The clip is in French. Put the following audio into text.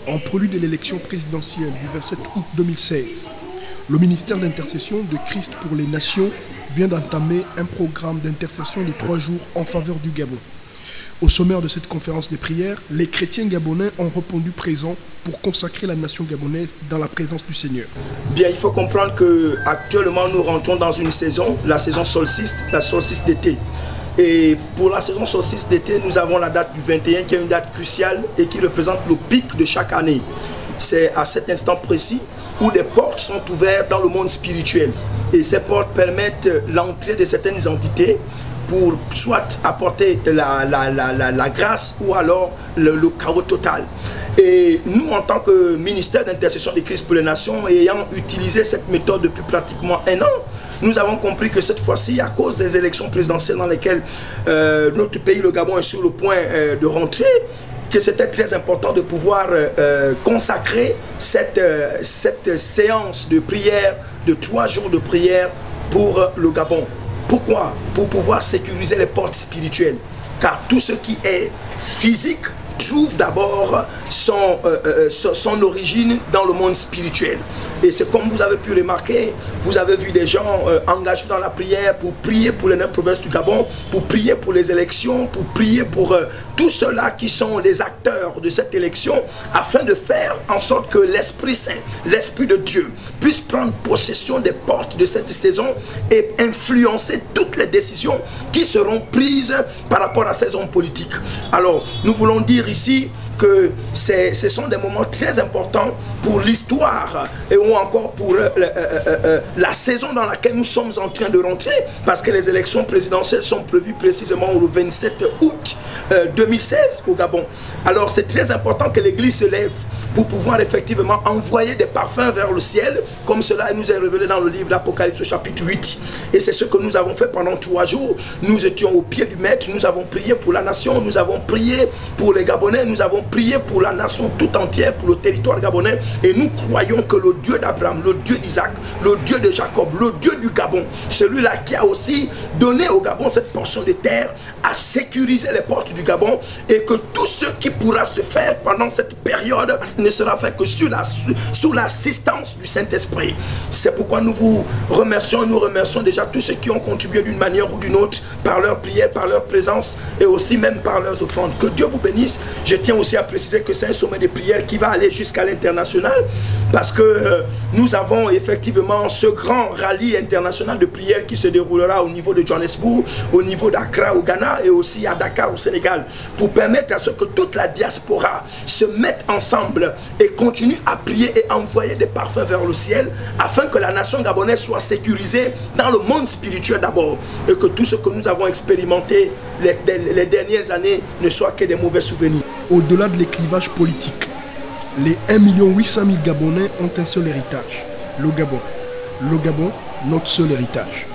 En prélude de l'élection présidentielle du 27 août 2016, le ministère d'intercession de Christ pour les Nations vient d'entamer un programme d'intercession de 3 jours en faveur du Gabon. Au sommaire de cette conférence de prière, les chrétiens gabonais ont répondu présents pour consacrer la nation gabonaise dans la présence du Seigneur. Bien, il faut comprendre qu'actuellement nous rentrons dans une saison, la saison solstice, la solstice d'été. Et pour la saison solstice d'été, nous avons la date du 21 qui est une date cruciale et qui représente le pic de chaque année. C'est à cet instant précis où des portes sont ouvertes dans le monde spirituel. Et ces portes permettent l'entrée de certaines entités pour soit apporter la grâce ou alors le chaos total. Et nous, en tant que ministère d'intercession de Christ pour les Nations, ayant utilisé cette méthode depuis pratiquement 1 an, nous avons compris que cette fois-ci, à cause des élections présidentielles dans lesquelles notre pays, le Gabon, est sur le point de rentrer, que c'était très important de pouvoir consacrer cette séance de prière, de 3 jours de prière pour le Gabon. Pourquoi? Pour pouvoir sécuriser les portes spirituelles. Car tout ce qui est physique trouve d'abord son origine dans le monde spirituel. Et c'est comme vous avez pu remarquer, vous avez vu des gens engagés dans la prière pour prier pour les 9 provinces du Gabon, pour prier pour les élections, pour prier pour tous ceux-là qui sont les acteurs de cette élection, afin de faire en sorte que l'Esprit Saint, l'Esprit de Dieu, puisse prendre possession des portes de cette saison et influencer toutes les décisions qui seront prises par rapport à ces hommes politiques. Alors, nous voulons dire ici que ce sont des moments très importants pour l'histoire ou encore pour la saison dans laquelle nous sommes en train de rentrer, parce que les élections présidentielles sont prévues précisément le 27 août 2016 au Gabon. Alors c'est très important que l'Église se lève pour pouvoir effectivement envoyer des parfums vers le ciel, comme cela nous est révélé dans le livre d'Apocalypse chapitre 8. Et c'est ce que nous avons fait pendant 3 jours. Nous étions au pied du Maître, nous avons prié pour la nation, nous avons prié pour les Gabonais, nous avons prié pour la nation tout entière, pour le territoire gabonais. Et nous croyons que le Dieu d'Abraham, le Dieu d'Isaac, le Dieu de Jacob, le Dieu du Gabon, celui-là qui a aussi donné au Gabon cette portion de terre, a sécurisé les portes du Gabon, et que tout ce qui pourra se faire pendant cette période ne sera fait que sous l'assistance du Saint-Esprit. C'est pourquoi nous vous remercions, et nous remercions déjà tous ceux qui ont contribué d'une manière ou d'une autre, par leur prière, par leur présence, et aussi même par leurs offrandes. Que Dieu vous bénisse. Je tiens aussi à préciser que c'est un sommet de prière qui va aller jusqu'à l'international, parce que nous avons effectivement ce grand rallye international de prière qui se déroulera au niveau de Johannesburg, au niveau d'Accra au Ghana et aussi à Dakar au Sénégal, pour permettre à ce que toute la diaspora se mette ensemble et continue à prier et envoyer des parfums vers le ciel, afin que la nation gabonaise soit sécurisée dans le monde spirituel d'abord, et que tout ce que nous avons expérimenté les dernières années ne soit que des mauvais souvenirs. Au-delà de les clivages politiques, les 1 800 000 Gabonais ont un seul héritage, le Gabon. Le Gabon, notre seul héritage.